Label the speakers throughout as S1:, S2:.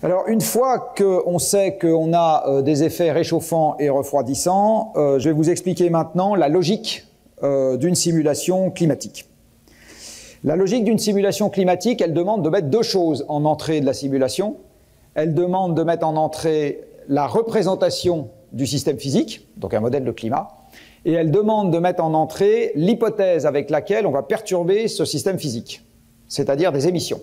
S1: Alors, une fois qu'on sait qu'on a des effets réchauffants et refroidissants, je vais vous expliquer maintenant la logique d'une simulation climatique. La logique d'une simulation climatique, elle demande de mettre deux choses en entrée de la simulation. Elle demande de mettre en entrée la représentation du système physique, donc un modèle de climat, et elle demande de mettre en entrée l'hypothèse avec laquelle on va perturber ce système physique, c'est-à-dire des émissions.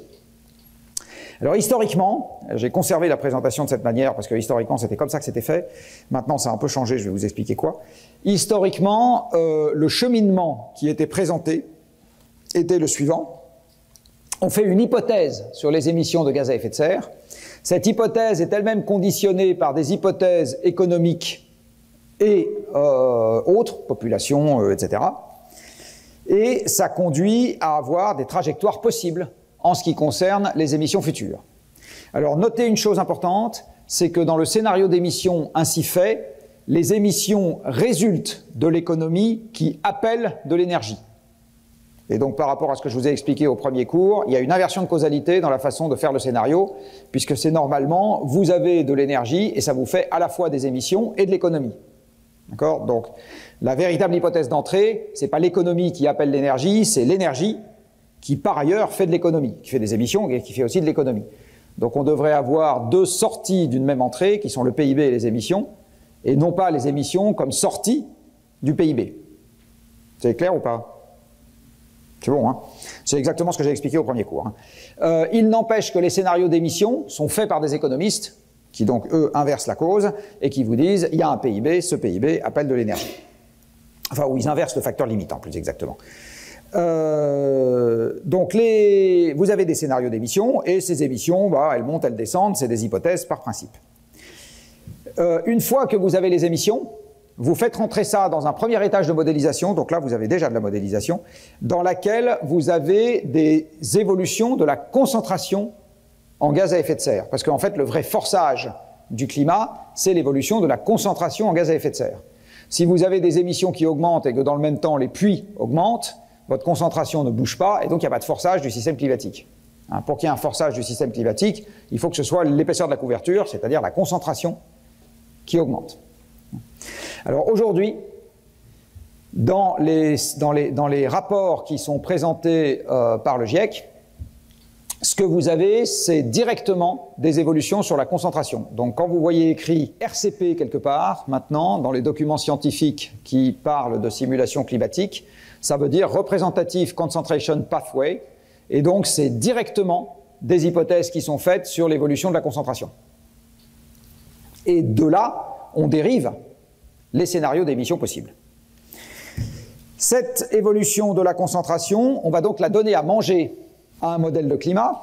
S1: Alors historiquement, j'ai conservé la présentation de cette manière parce que historiquement c'était comme ça que c'était fait. Maintenant ça a un peu changé, je vais vous expliquer quoi. Historiquement, le cheminement qui était présenté était le suivant. On fait une hypothèse sur les émissions de gaz à effet de serre. Cette hypothèse est elle-même conditionnée par des hypothèses économiques et autres, population, etc. Et ça conduit à avoir des trajectoires possibles en ce qui concerne les émissions futures. Alors notez une chose importante, c'est que dans le scénario d'émissions ainsi fait, les émissions résultent de l'économie qui appelle de l'énergie. Et donc par rapport à ce que je vous ai expliqué au premier cours, il y a une inversion de causalité dans la façon de faire le scénario, puisque c'est normalement, vous avez de l'énergie et ça vous fait à la fois des émissions et de l'économie. D'accord? Donc la véritable hypothèse d'entrée, c'est pas l'économie qui appelle l'énergie, c'est l'énergie qui par ailleurs fait de l'économie, qui fait des émissions et qui fait aussi de l'économie. Donc on devrait avoir deux sorties d'une même entrée, qui sont le PIB et les émissions, et non pas les émissions comme sortie du PIB. C'est clair ou pas? C'est bon, hein? C'est exactement ce que j'ai expliqué au premier cours. Hein. Il n'empêche que les scénarios d'émissions sont faits par des économistes, qui donc, eux, inversent la cause, et qui vous disent, il y a un PIB, ce PIB appelle de l'énergie. Enfin, ou ils inversent le facteur limitant, plus exactement. Donc vous avez des scénarios d'émissions et ces émissions, elles montent, elles descendent, c'est des hypothèses par principe. Une fois que vous avez les émissions, vous faites rentrer ça dans un premier étage de modélisation, donc là vous avez déjà de la modélisation, dans laquelle vous avez des évolutions de la concentration en gaz à effet de serre. Parce qu'en fait le vrai forçage du climat, c'est l'évolution de la concentration en gaz à effet de serre. Si vous avez des émissions qui augmentent et que dans le même temps les puits augmentent, votre concentration ne bouge pas et donc il n'y a pas de forçage du système climatique. Hein, pour qu'il y ait un forçage du système climatique, il faut que ce soit l'épaisseur de la couverture, c'est-à-dire la concentration qui augmente. Alors aujourd'hui, dans les rapports qui sont présentés par le GIEC, ce que vous avez, c'est directement des évolutions sur la concentration. Donc quand vous voyez écrit RCP quelque part, maintenant, dans les documents scientifiques qui parlent de simulation climatique, ça veut dire Representative Concentration Pathway, et donc c'est directement des hypothèses qui sont faites sur l'évolution de la concentration. Et de là, on dérive les scénarios d'émissions possibles. Cette évolution de la concentration, on va donc la donner à manger à un modèle de climat,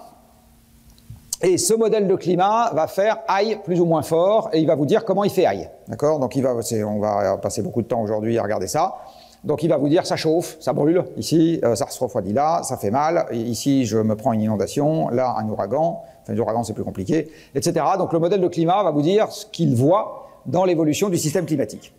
S1: et ce modèle de climat va faire aïe plus ou moins fort, et il va vous dire comment il fait aïe. D'accord? Donc on va passer beaucoup de temps aujourd'hui à regarder ça. Donc il va vous dire ça chauffe, ça brûle, ici ça se refroidit là, ça fait mal, ici je me prends une inondation, là un ouragan, enfin l'ouragan c'est plus compliqué, etc. Donc le modèle de climat va vous dire ce qu'il voit dans l'évolution du système climatique.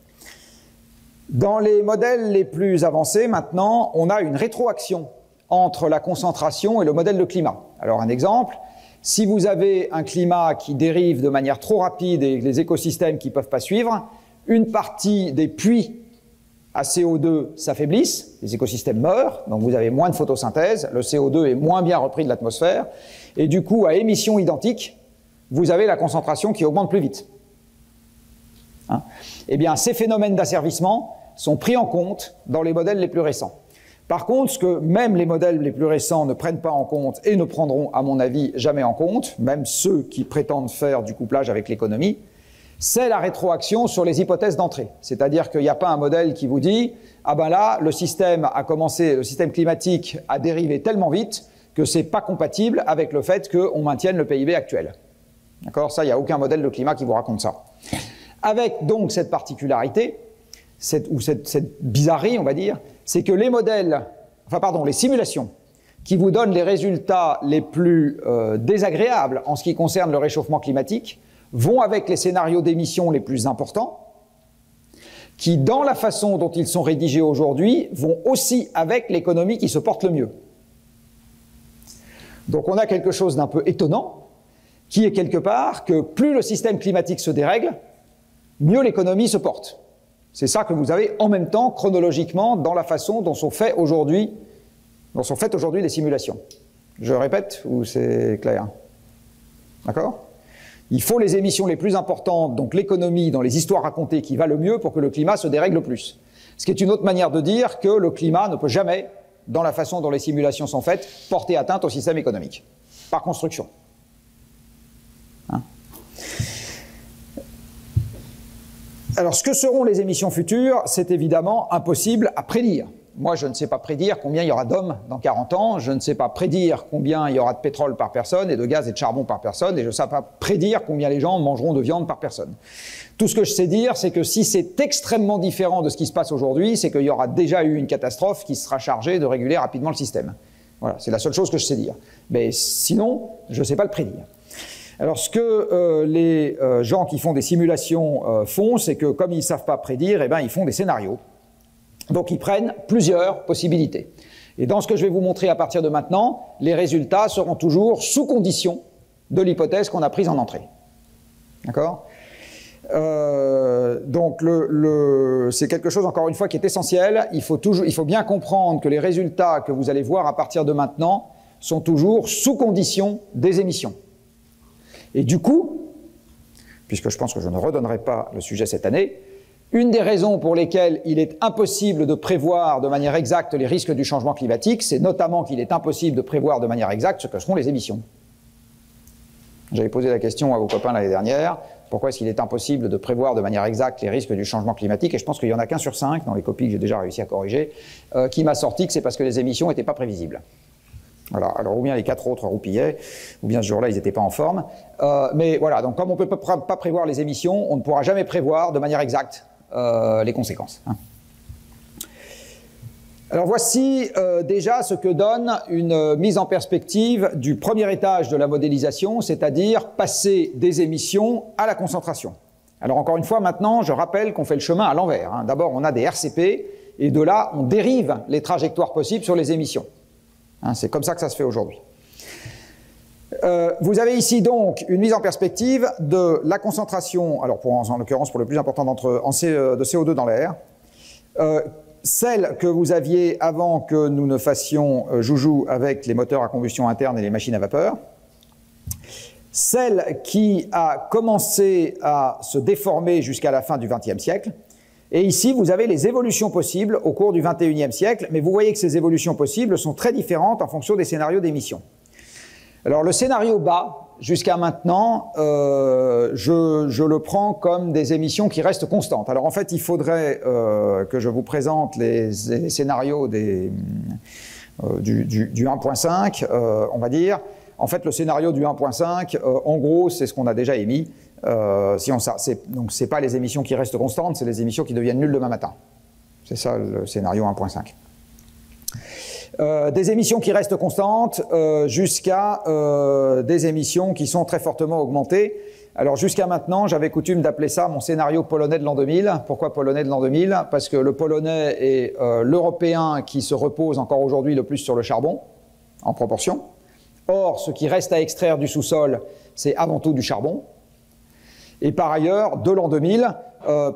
S1: Dans les modèles les plus avancés maintenant, on a une rétroaction entre la concentration et le modèle de climat. Alors un exemple, si vous avez un climat qui dérive de manière trop rapide et les écosystèmes qui ne peuvent pas suivre, une partie des puits à CO2 s'affaiblissent, les écosystèmes meurent, donc vous avez moins de photosynthèse, le CO2 est moins bien repris de l'atmosphère, et du coup, à émissions identiques, vous avez la concentration qui augmente plus vite. Hein? Eh bien, ces phénomènes d'asservissement sont pris en compte dans les modèles les plus récents. Par contre, ce que même les modèles les plus récents ne prennent pas en compte et ne prendront, à mon avis, jamais en compte, même ceux qui prétendent faire du couplage avec l'économie, c'est la rétroaction sur les hypothèses d'entrée. C'est-à-dire qu'il n'y a pas un modèle qui vous dit « Ah ben là, le système climatique a dérivé tellement vite que c'est pas compatible avec le fait qu'on maintienne le PIB actuel. » D'accord? Ça, il n'y a aucun modèle de climat qui vous raconte ça. Avec donc cette particularité, cette bizarrerie, on va dire, c'est que les simulations qui vous donnent les résultats les plus désagréables en ce qui concerne le réchauffement climatique vont avec les scénarios d'émissions les plus importants, qui, dans la façon dont ils sont rédigés aujourd'hui, vont aussi avec l'économie qui se porte le mieux. Donc on a quelque chose d'un peu étonnant, qui est quelque part que plus le système climatique se dérègle, mieux l'économie se porte. C'est ça que vous avez en même temps, chronologiquement, dans la façon dont sont faites aujourd'hui les simulations. Je répète, ou c'est clair? D'accord? Il faut les émissions les plus importantes, donc l'économie dans les histoires racontées qui va le mieux pour que le climat se dérègle le plus. Ce qui est une autre manière de dire que le climat ne peut jamais, dans la façon dont les simulations sont faites, porter atteinte au système économique, par construction. Hein? Alors, ce que seront les émissions futures, c'est évidemment impossible à prédire. Moi, je ne sais pas prédire combien il y aura d'hommes dans 40 ans, je ne sais pas prédire combien il y aura de pétrole par personne et de gaz et de charbon par personne, et je ne sais pas prédire combien les gens mangeront de viande par personne. Tout ce que je sais dire, c'est que si c'est extrêmement différent de ce qui se passe aujourd'hui, c'est qu'il y aura déjà eu une catastrophe qui sera chargée de réguler rapidement le système. Voilà, c'est la seule chose que je sais dire. Mais sinon, je ne sais pas le prédire. Alors, ce que les gens qui font des simulations font, c'est que comme ils ne savent pas prédire, eh ben, ils font des scénarios. Donc, ils prennent plusieurs possibilités. Et dans ce que je vais vous montrer à partir de maintenant, les résultats seront toujours sous condition de l'hypothèse qu'on a prise en entrée. D'accord? Donc, c'est quelque chose, encore une fois, qui est essentiel. Il faut bien comprendre que les résultats que vous allez voir à partir de maintenant sont toujours sous condition des émissions. Et du coup, puisque je pense que je ne redonnerai pas le sujet cette année, une des raisons pour lesquelles il est impossible de prévoir de manière exacte les risques du changement climatique, c'est notamment qu'il est impossible de prévoir de manière exacte ce que seront les émissions. J'avais posé la question à vos copains l'année dernière, pourquoi est-ce qu'il est impossible de prévoir de manière exacte les risques du changement climatique, et je pense qu'il y en a qu'un sur 5, dans les copies que j'ai déjà réussi à corriger, qui m'a sorti que c'est parce que les émissions n'étaient pas prévisibles. Voilà, alors ou bien les 4 autres roupillaient, ou bien ce jour-là ils n'étaient pas en forme. Mais voilà, donc comme on ne peut pas prévoir les émissions, on ne pourra jamais prévoir de manière exacte les conséquences. Hein. Alors voici déjà ce que donne une mise en perspective du premier étage de la modélisation, c'est-à-dire passer des émissions à la concentration. Alors encore une fois, maintenant, je rappelle qu'on fait le chemin à l'envers. Hein. D'abord, on a des RCP, et de là, on dérive les trajectoires possibles sur les émissions. Hein, c'est comme ça que ça se fait aujourd'hui. Vous avez ici donc une mise en perspective de la concentration, alors en l'occurrence pour le plus important d'entre eux, de CO2 dans l'air, celle que vous aviez avant que nous ne fassions joujou avec les moteurs à combustion interne et les machines à vapeur, celle qui a commencé à se déformer jusqu'à la fin du XXe siècle, et ici vous avez les évolutions possibles au cours du XXIe siècle, mais vous voyez que ces évolutions possibles sont très différentes en fonction des scénarios d'émission. Alors le scénario bas, jusqu'à maintenant, je le prends comme des émissions qui restent constantes. Alors en fait, il faudrait que je vous présente les scénarios du 1.5, on va dire. En fait, le scénario du 1.5, en gros, c'est ce qu'on a déjà émis. Donc c'est pas les émissions qui restent constantes, c'est les émissions qui deviennent nulles demain matin. C'est ça le scénario 1.5. Des émissions qui restent constantes jusqu'à des émissions qui sont très fortement augmentées. Alors jusqu'à maintenant, j'avais coutume d'appeler ça mon scénario polonais de l'an 2000. Pourquoi polonais de l'an 2000? Parce que le polonais est l'européen qui se repose encore aujourd'hui le plus sur le charbon, en proportion. Or, ce qui reste à extraire du sous-sol, c'est avant tout du charbon. Et par ailleurs, de l'an 2000,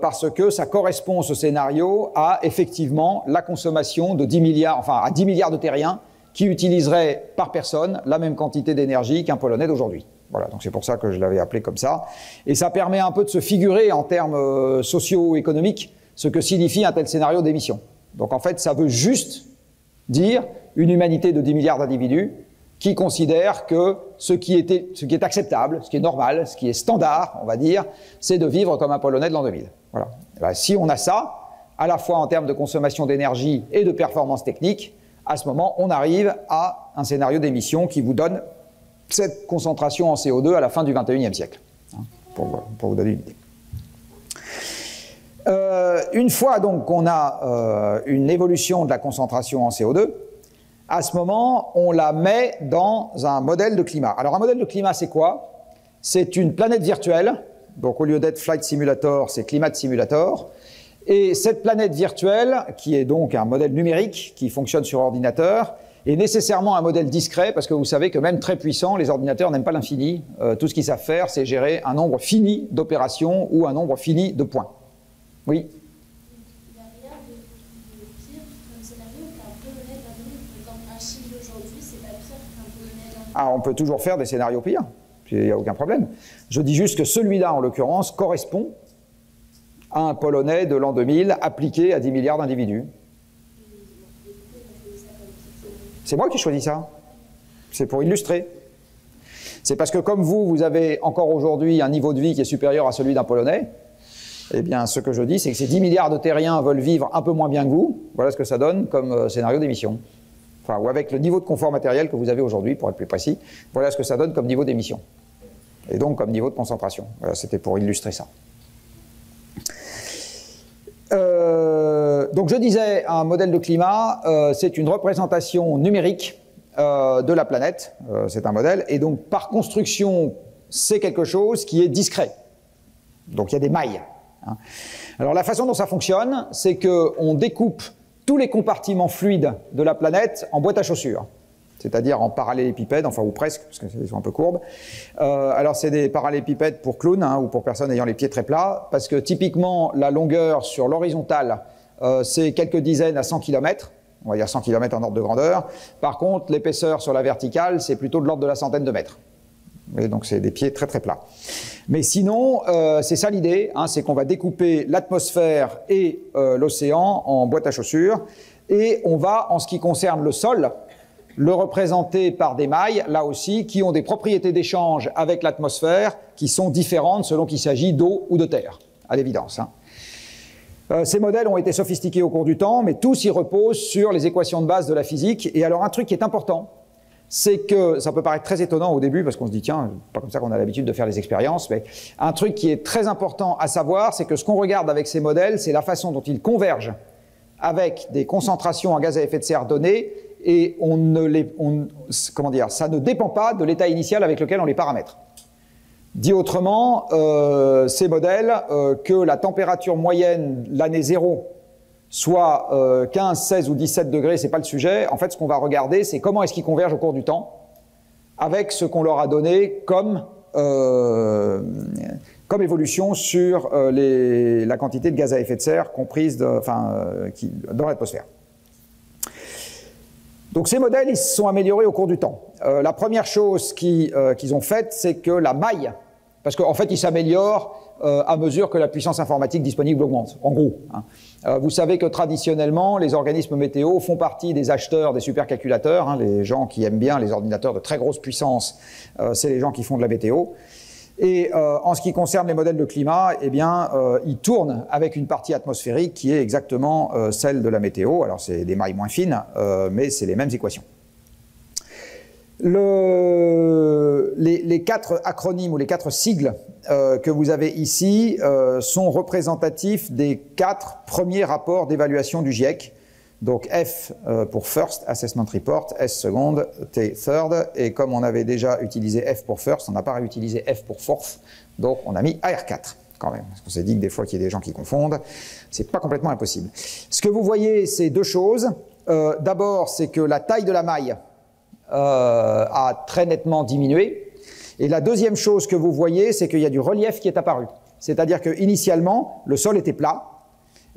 S1: parce que ça correspond, ce scénario, à effectivement la consommation de 10 milliards, enfin à 10 milliards de terriens qui utiliseraient par personne la même quantité d'énergie qu'un Polonais d'aujourd'hui. Voilà, donc c'est pour ça que je l'avais appelé comme ça. Et ça permet un peu de se figurer en termes socio-économiques ce que signifie un tel scénario d'émission. Donc en fait, ça veut juste dire une humanité de 10 milliards d'individus qui considère que ce qui est acceptable, ce qui est normal, ce qui est standard, on va dire, c'est de vivre comme un Polonais de l'an 2000. Voilà. Ben, si on a ça, à la fois en termes de consommation d'énergie et de performance technique, à ce moment, on arrive à un scénario d'émission qui vous donne cette concentration en CO2 à la fin du XXIe siècle, hein, pour vous donner une idée. Une fois donc qu'on a une évolution de la concentration en CO2, à ce moment, on la met dans un modèle de climat. Alors un modèle de climat, c'est quoi? C'est une planète virtuelle, donc au lieu d'être Flight Simulator, c'est Climate Simulator. Et cette planète virtuelle, qui est donc un modèle numérique qui fonctionne sur ordinateur, et nécessairement un modèle discret, parce que vous savez que même très puissants, les ordinateurs n'aiment pas l'infini. Tout ce qu'ils savent faire, c'est gérer un nombre fini d'opérations ou un nombre fini de points. Oui.
S2: Il n'y a rien de pire comme scénario qu'un Polonais d'un pays. Par exemple, un Chili d'aujourd'hui, c'est pas pire qu'un Polonais d'un.
S1: Ah, on peut toujours faire des scénarios pires, il n'y a aucun problème. Je dis juste que celui-là, en l'occurrence, correspond à un Polonais de l'an 2000 appliqué à 10 milliards d'individus. C'est moi qui choisis ça. C'est pour illustrer. C'est parce que comme vous avez encore aujourd'hui un niveau de vie qui est supérieur à celui d'un Polonais, eh bien, ce que je dis, c'est que ces 10 milliards de terriens veulent vivre un peu moins bien que vous. Voilà ce que ça donne comme scénario d'émission. Enfin, ou avec le niveau de confort matériel que vous avez aujourd'hui, pour être plus précis, voilà ce que ça donne comme niveau d'émission. Et donc comme niveau de concentration. Voilà, c'était pour illustrer ça. Donc je disais, un modèle de climat, c'est une représentation numérique de la planète, c'est un modèle, et donc par construction, c'est quelque chose qui est discret. Donc il y a des mailles. Hein. Alors la façon dont ça fonctionne, c'est qu'on découpe tous les compartiments fluides de la planète en boîte à chaussures, c'est-à-dire en parallélépipèdes, enfin ou presque, parce qu'ils sont un peu courbes. Alors c'est des parallélépipèdes pour clowns, hein, ou pour personnes ayant les pieds très plats, parce que typiquement la longueur sur l'horizontale, c'est quelques dizaines à 100 km, on va dire 100 km en ordre de grandeur. Par contre, l'épaisseur sur la verticale, c'est plutôt de l'ordre de la centaine de mètres. Et donc c'est des pieds très très plats. Mais sinon, c'est ça l'idée, hein, c'est qu'on va découper l'atmosphère et l'océan en boîte à chaussures, et on va, en ce qui concerne le sol, le représenter par des mailles, là aussi, qui ont des propriétés d'échange avec l'atmosphère qui sont différentes selon qu'il s'agit d'eau ou de terre, à l'évidence. Hein. Ces modèles ont été sophistiqués au cours du temps, mais tous y reposent sur les équations de base de la physique. Et alors un truc qui est important, c'est que, ça peut paraître très étonnant au début, parce qu'on se dit, tiens, pas comme ça qu'on a l'habitude de faire les expériences, mais un truc qui est très important à savoir, c'est que ce qu'on regarde avec ces modèles, c'est la façon dont ils convergent avec des concentrations en gaz à effet de serre données, et ça ne dépend pas de l'état initial avec lequel on les paramètre. Dit autrement, ces modèles, que la température moyenne l'année 0 soit 15, 16 ou 17 degrés, c'est pas le sujet. En fait, ce qu'on va regarder, c'est comment est-ce qu'ils convergent au cours du temps avec ce qu'on leur a donné comme évolution sur la quantité de gaz à effet de serre comprise dans l'atmosphère. Donc ces modèles, ils se sont améliorés au cours du temps. La première chose qu'ils ont faite, c'est que la maille, parce qu'en fait, ils s'améliorent à mesure que la puissance informatique disponible augmente, en gros. Hein. Vous savez que traditionnellement, les organismes météo font partie des acheteurs des supercalculateurs. Hein, les gens qui aiment bien les ordinateurs de très grosse puissance, c'est les gens qui font de la météo. Et en ce qui concerne les modèles de climat, eh bien, ils tournent avec une partie atmosphérique qui est exactement celle de la météo. Alors, c'est des mailles moins fines, mais c'est les mêmes équations. Les 4 acronymes ou les 4 sigles que vous avez ici sont représentatifs des 4 premiers rapports d'évaluation du GIEC. Donc F pour First Assessment Report, S seconde, T third, et comme on avait déjà utilisé F pour First, on n'a pas réutilisé F pour Fourth, donc on a mis AR4 quand même, parce qu'on s'est dit que des fois qu'il y a des gens qui confondent, c'est pas complètement impossible. Ce que vous voyez, c'est 2 choses. D'abord, c'est que la taille de la maille a très nettement diminué, et la deuxième chose que vous voyez, c'est qu'il y a du relief qui est apparu. C'est-à-dire qu'initialement, le sol était plat,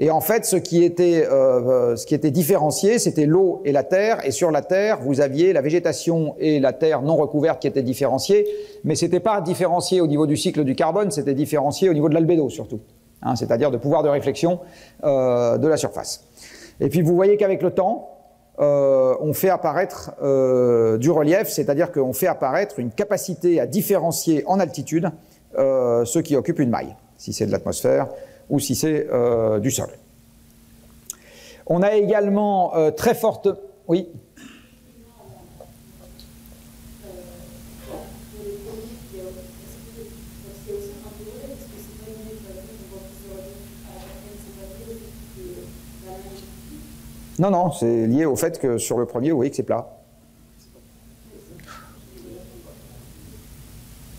S1: et en fait, ce qui était différencié, c'était l'eau et la terre. Et sur la terre, vous aviez la végétation et la terre non recouverte qui étaient différenciées. Mais ce n'était pas différencié au niveau du cycle du carbone, c'était différencié au niveau de l'albédo surtout. Hein, c'est-à-dire de pouvoir de réflexion de la surface. Et puis vous voyez qu'avec le temps, on fait apparaître du relief, c'est-à-dire qu'on fait apparaître une capacité à différencier en altitude ceux qui occupent une maille, si c'est de l'atmosphère ou si c'est du sol. On a également très forte... Oui. Non, non, c'est lié au fait que sur le premier, vous voyez que c'est plat.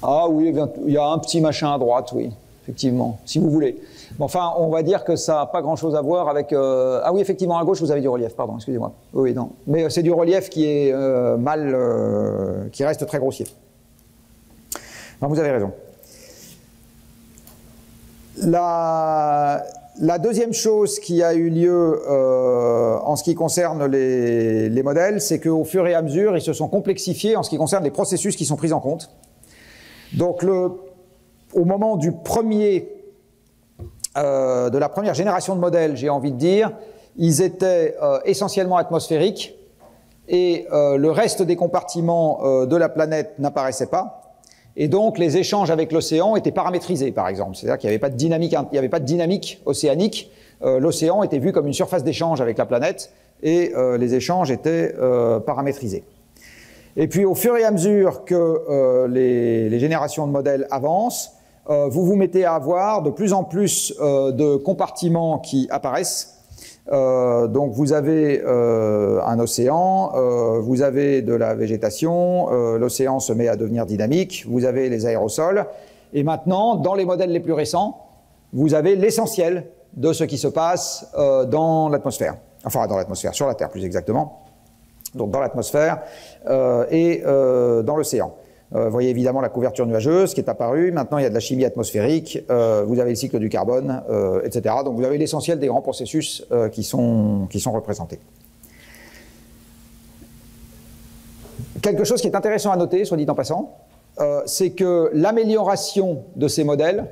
S1: Ah oui, il y a un petit machin à droite, oui, effectivement, si vous voulez. Enfin, on va dire que ça n'a pas grand-chose à voir avec... Ah oui, effectivement, à gauche, vous avez du relief, pardon, excusez-moi. Oui, non. Mais c'est du relief qui est qui reste très grossier. Non, vous avez raison. La deuxième chose qui a eu lieu en ce qui concerne les modèles, c'est qu'au fur et à mesure, ils se sont complexifiés en ce qui concerne les processus qui sont pris en compte. Donc, au moment du de la première génération de modèles, j'ai envie de dire, ils étaient essentiellement atmosphériques et le reste des compartiments de la planète n'apparaissait pas. Et donc, les échanges avec l'océan étaient paramétrisés, par exemple. C'est-à-dire qu'il n'y avait pas de dynamique, océanique. L'océan était vu comme une surface d'échange avec la planète et les échanges étaient paramétrisés. Et puis, au fur et à mesure que les générations de modèles avancent, vous vous mettez à avoir de plus en plus de compartiments qui apparaissent. Donc vous avez un océan, vous avez de la végétation, l'océan se met à devenir dynamique, vous avez les aérosols, et maintenant, dans les modèles les plus récents, vous avez l'essentiel de ce qui se passe dans l'atmosphère, enfin dans l'atmosphère, sur la Terre plus exactement, donc dans l'atmosphère et dans l'océan. Vous voyez évidemment la couverture nuageuse qui est apparue, maintenant il y a de la chimie atmosphérique, vous avez le cycle du carbone, etc. Donc vous avez l'essentiel des grands processus qui sont représentés. Quelque chose qui est intéressant à noter, soit dit en passant, c'est que l'amélioration de ces modèles,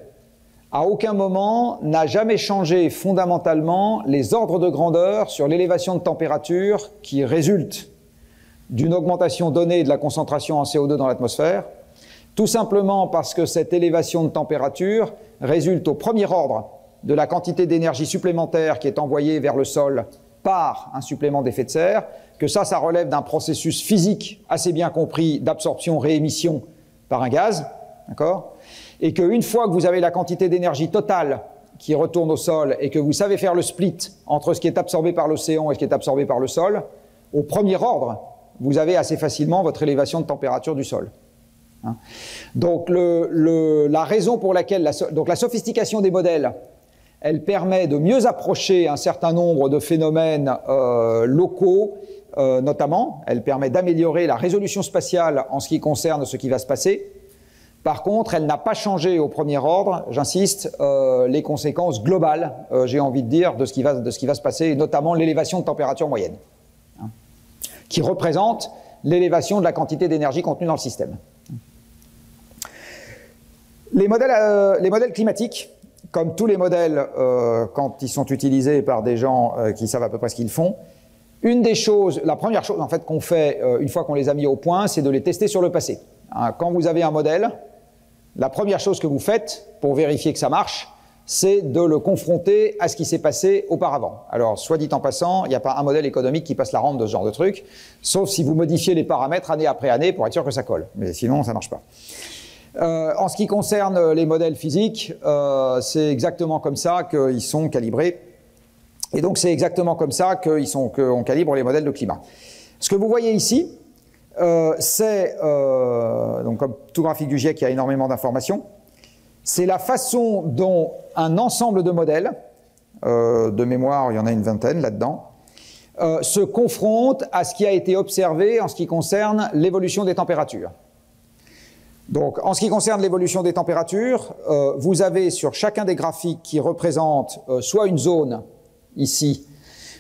S1: à aucun moment, n'a jamais changé fondamentalement les ordres de grandeur sur l'élévation de température qui résulte d'une augmentation donnée de la concentration en CO2 dans l'atmosphère, tout simplement parce que cette élévation de température résulte au premier ordre de la quantité d'énergie supplémentaire qui est envoyée vers le sol par un supplément d'effet de serre, que ça relève d'un processus physique assez bien compris d'absorption-réémission par un gaz, d'accord ? Et qu'une fois que vous avez la quantité d'énergie totale qui retourne au sol et que vous savez faire le split entre ce qui est absorbé par l'océan et ce qui est absorbé par le sol, au premier ordre, vous avez assez facilement votre élévation de température du sol. Donc la raison pour laquelle la sophistication des modèles, elle permet de mieux approcher un certain nombre de phénomènes locaux, notamment, elle permet d'améliorer la résolution spatiale en ce qui concerne ce qui va se passer. Par contre, elle n'a pas changé au premier ordre, j'insiste, les conséquences globales, j'ai envie de dire, de ce qui va se passer, notamment l'élévation de température moyenne, qui représente l'élévation de la quantité d'énergie contenue dans le système. Les modèles climatiques, comme tous les modèles quand ils sont utilisés par des gens qui savent à peu près ce qu'ils font, la première chose en fait qu'on fait une fois qu'on les a mis au point, c'est de les tester sur le passé. Quand vous avez un modèle, la première chose que vous faites pour vérifier que ça marche, c'est de le confronter à ce qui s'est passé auparavant. Alors, soit dit en passant, il n'y a pas un modèle économique qui passe la rampe de ce genre de truc, sauf si vous modifiez les paramètres année après année pour être sûr que ça colle. Mais sinon, ça ne marche pas. En ce qui concerne les modèles physiques, c'est exactement comme ça qu'ils sont calibrés. Et donc, c'est exactement comme ça qu'on calibre les modèles de climat. Ce que vous voyez ici, c'est, donc comme tout graphique du GIEC, il y a énormément d'informations. C'est la façon dont un ensemble de modèles, de mémoire, il y en a une vingtaine là-dedans, se confrontent à ce qui a été observé en ce qui concerne l'évolution des températures. Donc, en ce qui concerne l'évolution des températures, vous avez sur chacun des graphiques qui représentent soit une zone, ici,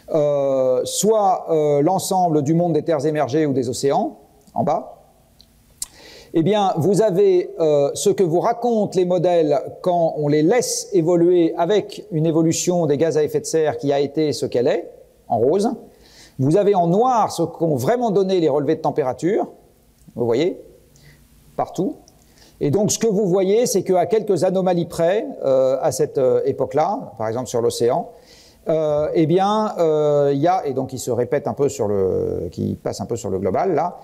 S1: soit l'ensemble du monde des terres émergées ou des océans, en bas. Eh bien, vous avez ce que vous racontent les modèles quand on les laisse évoluer avec une évolution des gaz à effet de serre qui a été ce qu'elle est, en rose. Vous avez en noir ce qu'ont vraiment donné les relevés de température, vous voyez, partout. Et donc, ce que vous voyez, c'est qu'à quelques anomalies près, à cette époque-là, par exemple sur l'océan, eh bien, il y a, et donc il se répète un peu qui passe un peu sur le global, là,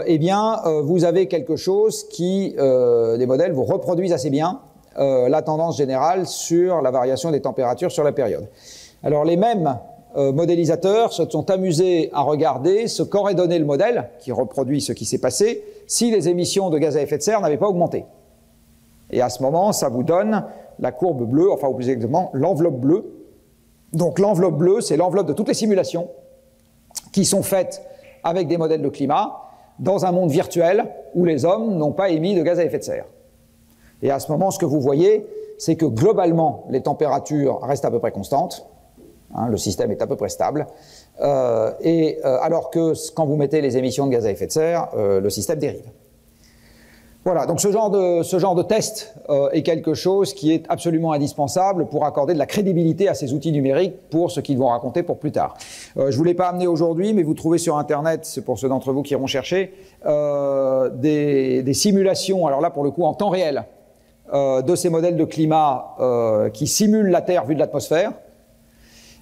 S1: eh bien, vous avez quelque chose qui, les modèles vous reproduisent assez bien la tendance générale sur la variation des températures sur la période. Alors, les mêmes modélisateurs se sont amusés à regarder ce qu'aurait donné le modèle, qui reproduit ce qui s'est passé, si les émissions de gaz à effet de serre n'avaient pas augmenté. Et à ce moment, ça vous donne la courbe bleue, enfin ou plus exactement l'enveloppe bleue. Donc l'enveloppe bleue, c'est l'enveloppe de toutes les simulations qui sont faites avec des modèles de climat dans un monde virtuel où les hommes n'ont pas émis de gaz à effet de serre. Et à ce moment, ce que vous voyez, c'est que globalement, les températures restent à peu près constantes, hein, le système est à peu près stable, alors que quand vous mettez les émissions de gaz à effet de serre, le système dérive. Voilà, donc ce genre de test est quelque chose qui est absolument indispensable pour accorder de la crédibilité à ces outils numériques pour ce qu'ils vont raconter pour plus tard. Je ne vous l'ai pas amené aujourd'hui, mais vous trouvez sur Internet, c'est pour ceux d'entre vous qui iront chercher, des simulations, alors là pour le coup en temps réel, de ces modèles de climat qui simulent la Terre vue de l'atmosphère.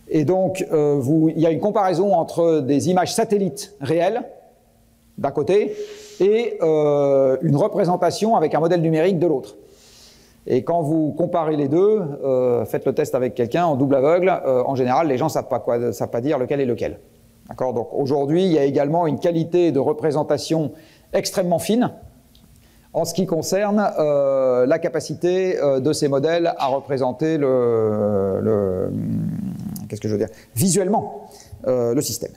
S1: Et donc, il y a une comparaison entre des images satellites réelles, d'un côté, et une représentation avec un modèle numérique de l'autre. Et quand vous comparez les deux, faites le test avec quelqu'un en double aveugle, en général, les gens ne savent pas dire lequel est lequel. D'accord ? Donc aujourd'hui, il y a également une qualité de représentation extrêmement fine en ce qui concerne la capacité de ces modèles à représenter qu'est-ce que je veux dire ? Visuellement, le système.